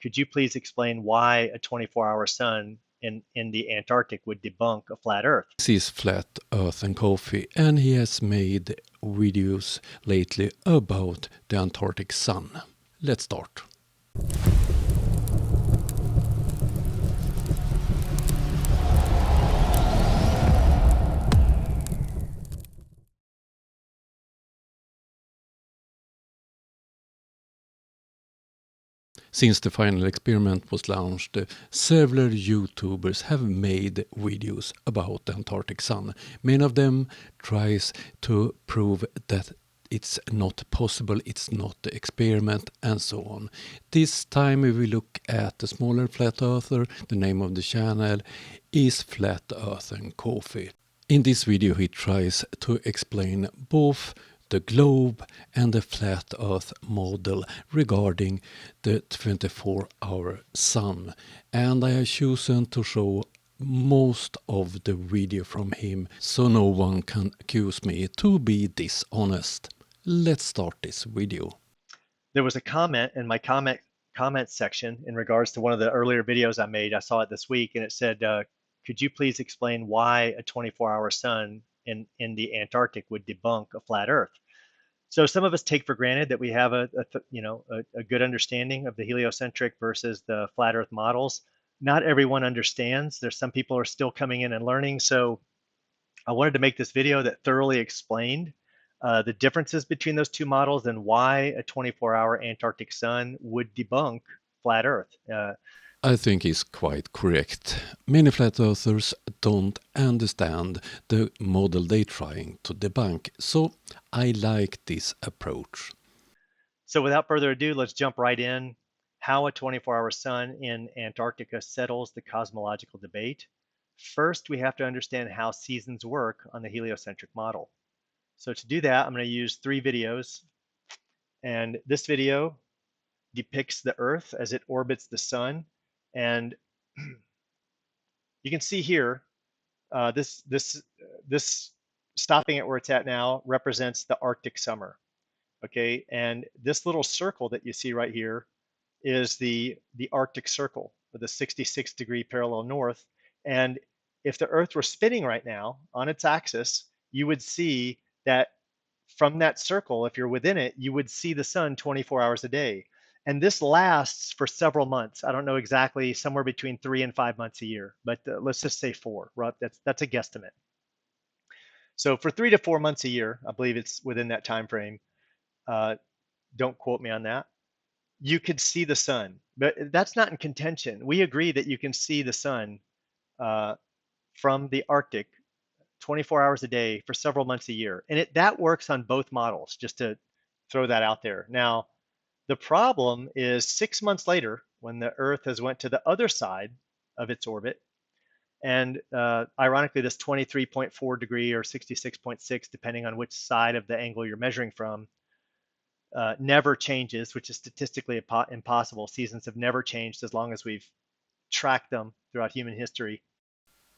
could you please explain why a 24-hour sun in the Antarctic would debunk a flat Earth? This is Flat Earth and Coffee, and he has made videos lately about the Antarctic sun. Let's start. Since the final experiment was launched, several YouTubers have made videos about the Antarctic sun. Many of them tries to prove that it's not possible, it's not the experiment, and so on. This time we will look at the smaller flat earther. The name of the channel is Flat Earth and Coffee. In this video he tries to explain both the globe and the flat earth model regarding the 24-hour sun, and I have chosen to show most of the video from him so no one can accuse me to be dishonest. Let's start this video. There was a comment in my comment section in regards to one of the earlier videos I made. I saw it this week, and it said, could you please explain why a 24-hour sun in the Antarctic would debunk a flat Earth? So some of us take for granted that we have a good understanding of the heliocentric versus the flat Earth models. Not everyone understands. There's some people are still coming in and learning. So I wanted to make this video that thoroughly explained the differences between those two models and why a 24-hour Antarctic sun would debunk flat Earth. I think is quite correct. Many flat earthers don't understand the model they're trying to debunk, so I like this approach. So without further ado, let's jump right in. How a 24-hour sun in Antarctica settles the cosmological debate. First, we have to understand how seasons work on the heliocentric model. So to do that, I'm going to use 3 videos. And this video depicts the Earth as it orbits the sun. And you can see here, this stopping at where it's at now represents the Arctic summer. Okay, and this little circle that you see right here is the Arctic Circle with a 66-degree parallel north. And if the Earth were spinning right now on its axis, you would see that from that circle, if you're within it, you would see the sun 24 hours a day. And this lasts for several months. I don't know exactly, somewhere between 3 and 5 months a year, but let's just say 4. Right? That's a guesstimate. So for 3 to 4 months a year, I believe it's within that time frame. Don't quote me on that. You could see the sun, but that's not in contention. We agree that you can see the sun from the Arctic 24 hours a day for several months a year. And that works on both models, just to throw that out there. Now, the problem is 6 months later, when the Earth has went to the other side of its orbit, and ironically, this 23.4 degree or 66.6, depending on which side of the angle you're measuring from, never changes, which is statistically impossible. Seasons have never changed as long as we've tracked them throughout human history.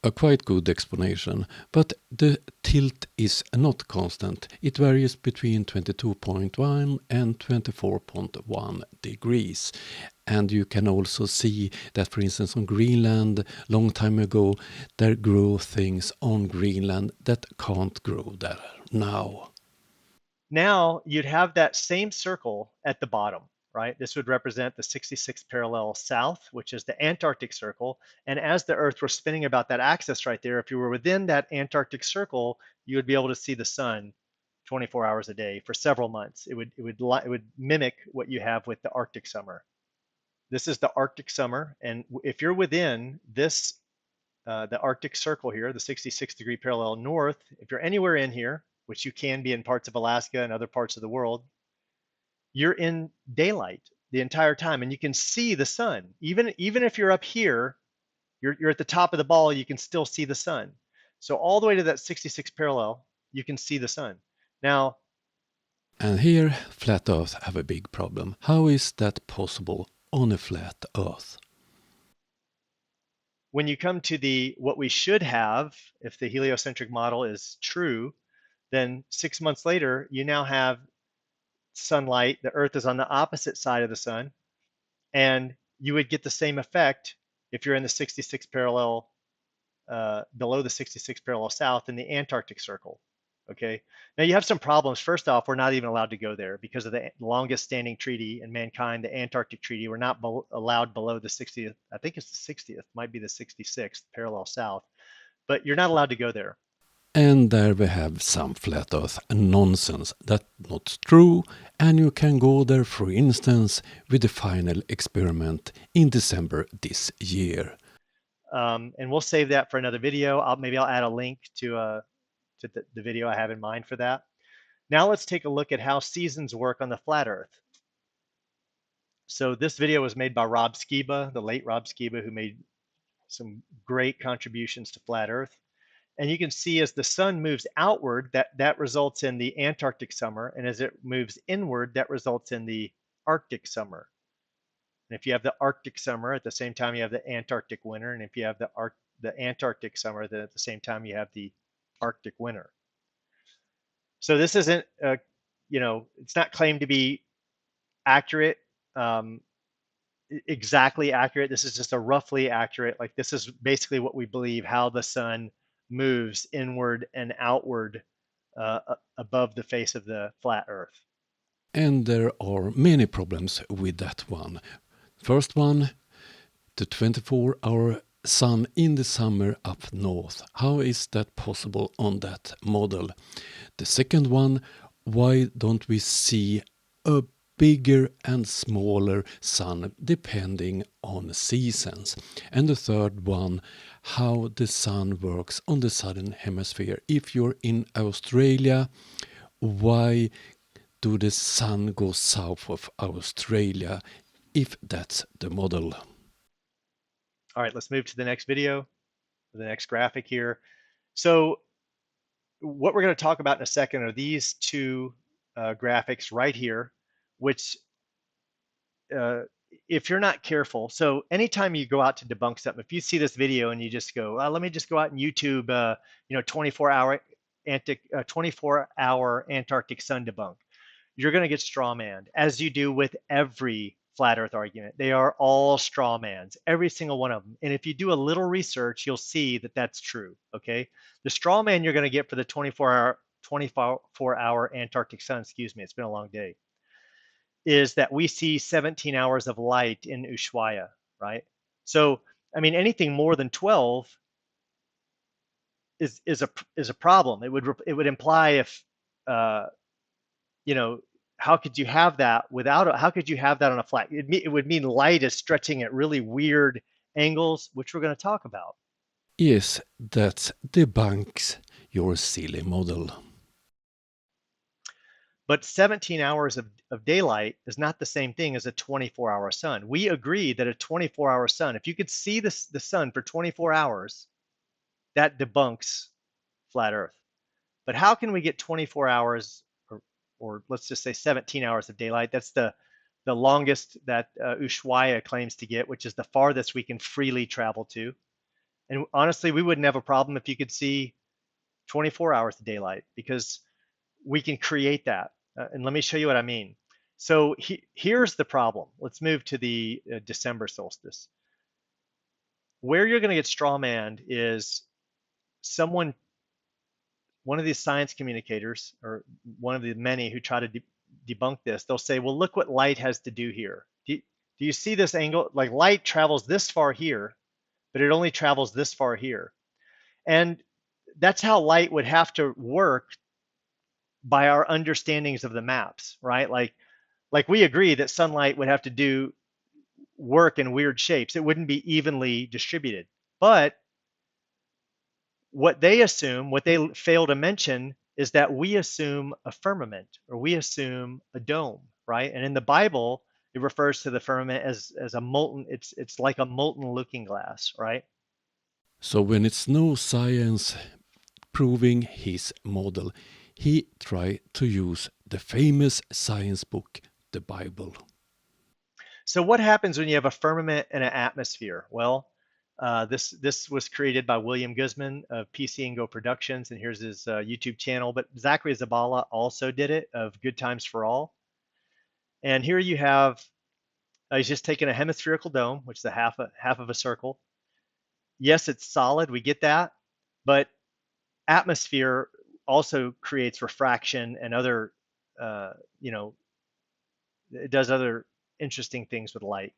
A quite good explanation, but the tilt is not constant. It varies between 22.1 and 24.1 degrees. And you can also see that, for instance, on Greenland, long time ago, there grew things on Greenland that can't grow there now. Now you'd have that same circle at the bottom, right? This would represent the 66th parallel south, which is the Antarctic circle. And as the Earth were spinning about that axis right there, if you were within that Antarctic circle, you would be able to see the sun 24 hours a day for several months. It would mimic what you have with the Arctic summer. This is the Arctic summer, and if you're within this, the Arctic circle here, the 66-degree parallel north, if you're anywhere in here, which you can be in parts of Alaska and other parts of the world, you're in daylight the entire time, and you can see the sun. Even if you're up here, you're at the top of the ball, you can still see the sun. So all the way to that 66 parallel, you can see the sun. Now, and here, flat Earth have a big problem. How is that possible on a flat Earth? When you come to what we should have, if the heliocentric model is true, then 6 months later, you now have sunlight. The Earth is on the opposite side of the sun, and you would get the same effect if you're in the 66 parallel, below the 66 parallel south in the Antarctic Circle. Okay. Now you have some problems. First off, we're not even allowed to go there because of the longest standing treaty in mankind, the Antarctic Treaty. We're not allowed below the 60th. I think it's the 60th, might be the 66th parallel south, but you're not allowed to go there. And there we have some flat earth nonsense that's not true, and you can go there, for instance, with the final experiment in December this year. And we'll save that for another video. Maybe I'll add a link to the video I have in mind for that. Now let's take a look at how seasons work on the flat Earth. So this video was made by Rob Skiba, the late Rob Skiba, who made some great contributions to flat Earth. And you can see as the sun moves outward, that results in the Antarctic summer. And as it moves inward, that results in the Arctic summer. And if you have the Arctic summer, at the same time you have the Antarctic winter. And if you have the Antarctic summer, then at the same time you have the Arctic winter. So this isn't, it's not claimed to be accurate, exactly accurate. This is just a roughly accurate, like this is basically what we believe how the sun moves inward and outward above the face of the flat Earth. And there are many problems with that one. First one, the 24-hour sun in the summer up north. How is that possible on that model? The second one, why don't we see a bigger and smaller sun depending on seasons? And the third one, how the sun works on the southern hemisphere. If you're in Australia, why do the sun go south of Australia if that's the model? All right, let's move to the next video, the next graphic here. So what we're going to talk about in a second are these two graphics right here, which if you're not careful, so anytime you go out to debunk something, if you see this video and you just go, let me just go out and YouTube, 24-hour 24-hour Antarctic sun debunk, you're going to get strawmanned, as you do with every flat Earth argument. They are all strawmans, every single one of them. And if you do a little research, you'll see that that's true. Okay, the strawman you're going to get for the 24-hour Antarctic sun, excuse me, it's been a long day, is that we see 17 hours of light in Ushuaia, right? So, I mean, anything more than 12 is a problem. It would imply if how could you have that how could you have that on a flat? It would mean light is stretching at really weird angles, which we're going to talk about. Yes, that debunks your silly model. But 17 hours of daylight is not the same thing as a 24-hour sun. We agree that a 24-hour sun, if you could see the sun for 24 hours, that debunks flat Earth. But how can we get 24 hours or let's just say 17 hours of daylight? That's the longest that Ushuaia claims to get, which is the farthest we can freely travel to. And honestly, we wouldn't have a problem if you could see 24 hours of daylight, because we can create that. And let me show you what I mean. So here's the problem. Let's move to the December solstice. Where you're going to get strawmanned is one of these science communicators, or one of the many who try to debunk this, they'll say, well, look what light has to do here. Do you see this angle? Like light travels this far here, but it only travels this far here. And that's how light would have to work by our understandings of the maps, right? Like we agree that sunlight would have to do work in weird shapes. It wouldn't be evenly distributed. But what they assume, what they fail to mention, is that we assume a firmament, or we assume a dome, right? And in the Bible, it refers to the firmament as a molten, it's like a molten looking glass, right? So when it's no science proving his model, he tried to use the famous science book, the Bible. So what happens when you have a firmament and an atmosphere? Well, this was created by William Guzman of PC and Go Productions, and here's his YouTube channel. But Zachary Zabala also did it, of Good Times for All. And here you have He's just taken a hemispherical dome, which is a half of a circle. Yes, it's solid. We get that, but atmosphere also creates refraction and other, you know, it does other interesting things with light.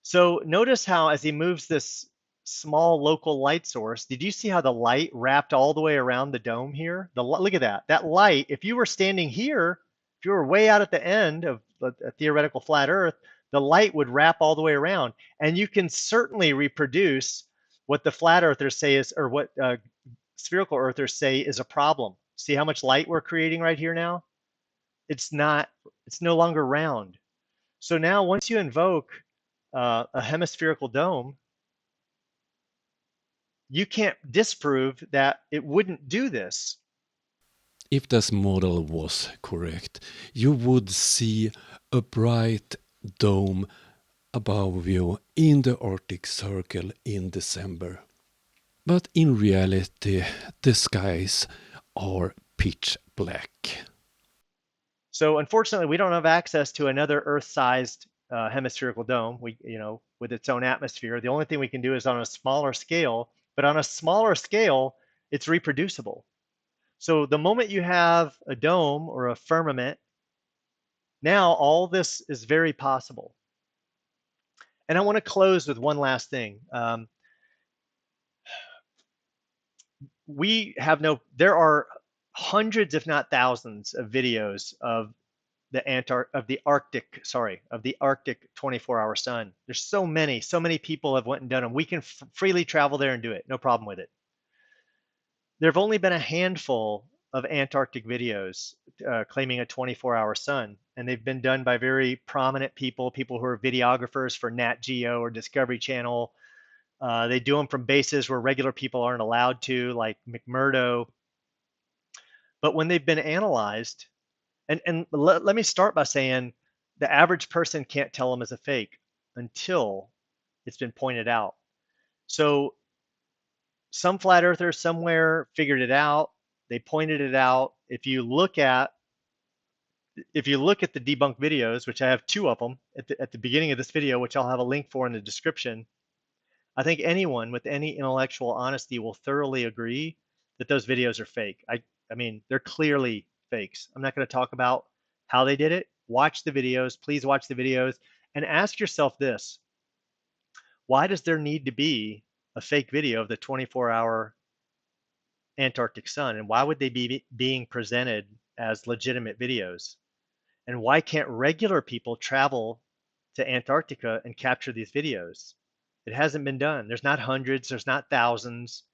So notice how as he moves this small local light source, did you see how the light wrapped all the way around the dome here? Look at that. That light, if you were standing here, if you were way out at the end of a theoretical flat Earth, the light would wrap all the way around. And you can certainly reproduce what the flat earthers say is, or what spherical earthers say is a problem. See how much light we're creating right here now? It's not, it's no longer round. So now once you invoke a hemispherical dome, you can't disprove that it wouldn't do this. If this model was correct, you would see a bright dome above you in the Arctic Circle in December. But in reality, the skies are pitch black. So unfortunately, we don't have access to another Earth-sized hemispherical dome. With its own atmosphere. The only thing we can do is on a smaller scale. But on a smaller scale, it's reproducible. So the moment you have a dome or a firmament, now all this is very possible. And I want to close with one last thing. There are hundreds, if not thousands, of videos of the Arctic 24-hour sun. There's so many people have went and done them. We can freely travel there and do it, no problem with it. There have only been a handful of Antarctic videos claiming a 24-hour sun, and they've been done by very prominent people who are videographers for Nat Geo or Discovery Channel. They do them from bases where regular people aren't allowed to, like McMurdo. But when they've been analyzed, and let me start by saying the average person can't tell them as a fake until it's been pointed out. So some flat earthers somewhere figured it out. They pointed it out. If you look at the debunk videos, which I have two of them at the beginning of this video, which I'll have a link for in the description, I think anyone with any intellectual honesty will thoroughly agree that those videos are fake. I mean, they're clearly fakes. I'm not going to talk about how they did it. Watch the videos. Please watch the videos and ask yourself this. Why does there need to be a fake video of the 24-hour Antarctic sun? And why would they be being presented as legitimate videos? And why can't regular people travel to Antarctica and capture these videos? It hasn't been done. There's not hundreds, there's not thousands.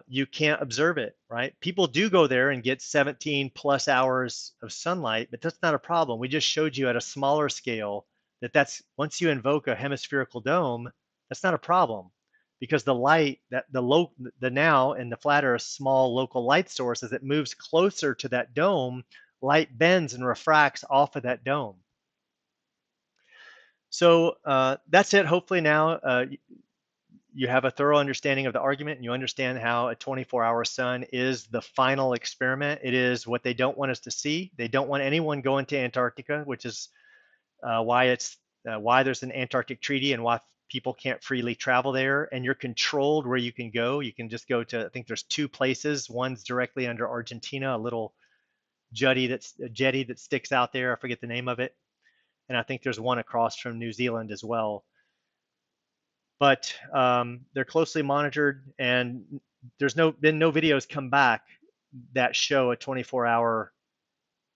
You can't observe it, right? People do go there and get 17 plus hours of sunlight, but that's not a problem. We just showed you at a smaller scale that's once you invoke a hemispherical dome, that's not a problem because the light that the now and the flat Earth small local light source as it moves closer to that dome, light bends and refracts off of that dome. So that's it. Hopefully now you have a thorough understanding of the argument and you understand how a 24-hour sun is the final experiment. It is what they don't want us to see. They don't want anyone going to Antarctica, which is why there's an Antarctic treaty and why people can't freely travel there. And you're controlled where you can go. You can just go to, I think there's two places. One's directly under Argentina, a little jetty that sticks out there. I forget the name of it. And I think there's one across from New Zealand as well. But they're closely monitored, and there's been no videos come back that show a 24-hour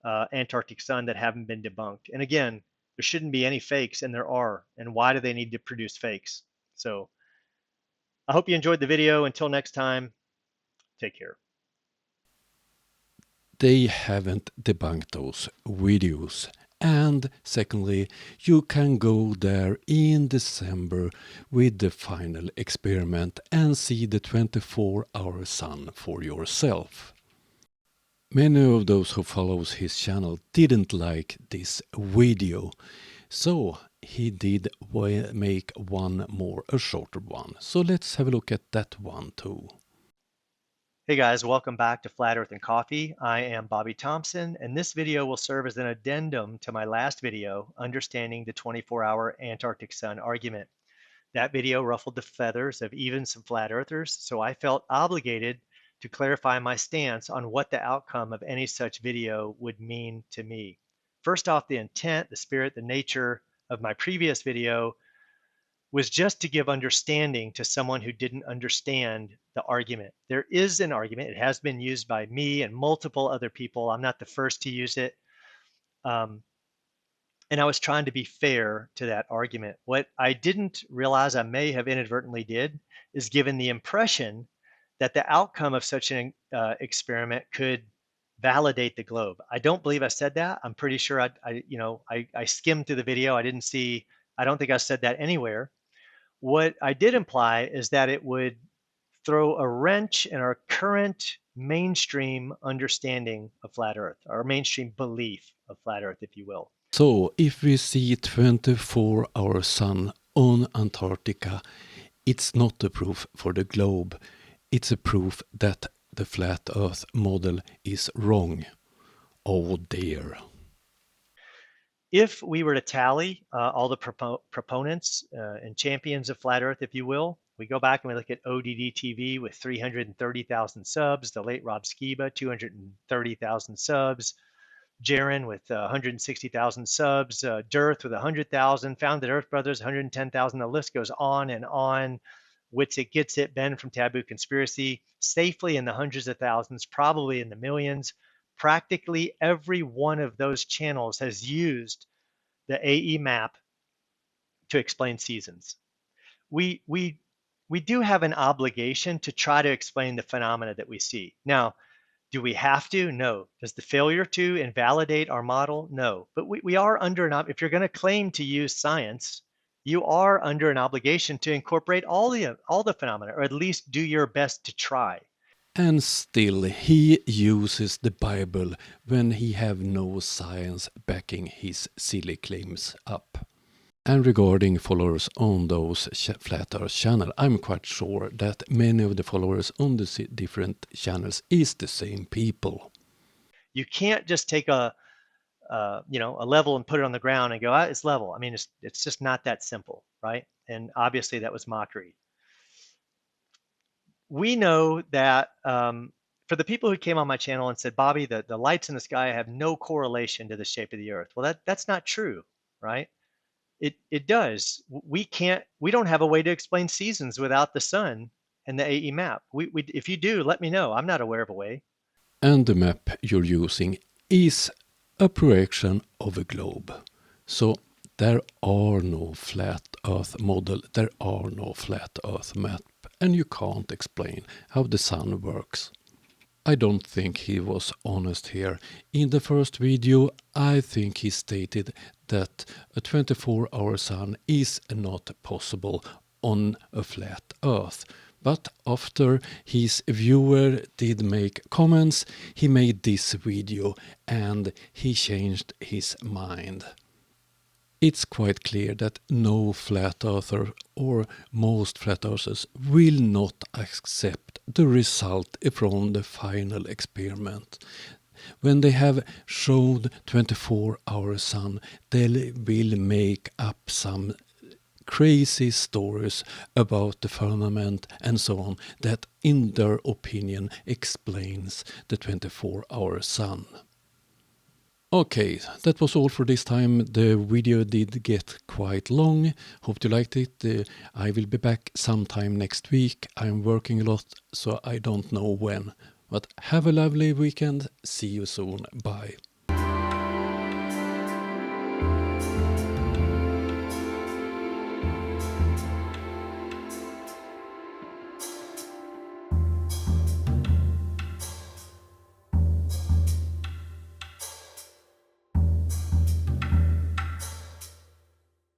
Antarctic sun that haven't been debunked. And again, there shouldn't be any fakes, and there are. And why do they need to produce fakes? So I hope you enjoyed the video. Until next time, take care. They haven't debunked those videos. And secondly, you can go there in December with the final experiment and see the 24-hour sun for yourself. Many of those who follows his channel didn't like this video, so he did make one more, a shorter one. So let's have a look at that one too. Hey guys, welcome back to Flat Earth and Coffee. I am Bobby Thompson, and this video will serve as an addendum to my last video, Understanding the 24-Hour Antarctic Sun Argument. That video ruffled the feathers of even some flat earthers, so I felt obligated to clarify my stance on what the outcome of any such video would mean to me. First off, the intent, the spirit, the nature of my previous video was just to give understanding to someone who didn't understand the argument. There is an argument. It has been used by me and multiple other people. I'm not the first to use it. And I was trying to be fair to that argument. What I didn't realize I may have inadvertently did is given the impression that the outcome of such an experiment could validate the globe. I don't believe I said that. I'm pretty sure I skimmed through the video. I don't think I said that anywhere. What I did imply is that it would throw a wrench in our current mainstream understanding of flat Earth, our mainstream belief of flat Earth, if you will. So, if we see 24-hour sun on Antarctica, it's not a proof for the globe. It's a proof that the flat Earth model is wrong. Oh dear. If we were to tally all the proponents and champions of flat Earth, if you will, we go back and we look at ODD TV with 330,000 subs, the late Rob Skiba, 230,000 subs, Jaron with 160,000 subs, Dearth with 100,000, Founded Earth Brothers, 110,000. The list goes on and on. Witsit Gets It, Ben from Taboo Conspiracy, safely in the hundreds of thousands, probably in the millions. Practically every one of those channels has used the AE map to explain seasons. We do have an obligation to try to explain the phenomena that we see. Now, do we have to? No. Does the failure to invalidate our model? No. But we are under if you're going to claim to use science, you are under an obligation to incorporate all the phenomena, or at least do your best to try. And still he uses the Bible when he have no science backing his silly claims up. And regarding followers on those Flat Earth channel, I'm quite sure that many of the followers on the different channels is the same people. You can't just take a level and put it on the ground and go, it's level. I mean, it's just not that simple, right? And obviously that was mockery. We know that for the people who came on my channel and said, Bobby, the lights in the sky have no correlation to the shape of the Earth. Well, that's not true, right? It does. We don't have a way to explain seasons without the sun and the AE map. If you do, let me know. I'm not aware of a way. And the map you're using is a projection of a globe. So there are no flat Earth model, there are no flat Earth map, and you can't explain how the sun works. I don't think he was honest here. In the first video, I think he stated that a 24-hour sun is not possible on a flat Earth. But after his viewer did make comments, he made this video and he changed his mind. It's quite clear that no flat earther or most flat earthers will not accept the result from the final experiment. When they have showed 24-hour sun, they will make up some crazy stories about the firmament and so on that in their opinion explains the 24-hour sun. Okay, that was all for this time. The video did get quite long. Hope you liked it. I will be back sometime next week. I'm working a lot, so I don't know when. But have a lovely weekend. See you soon. Bye.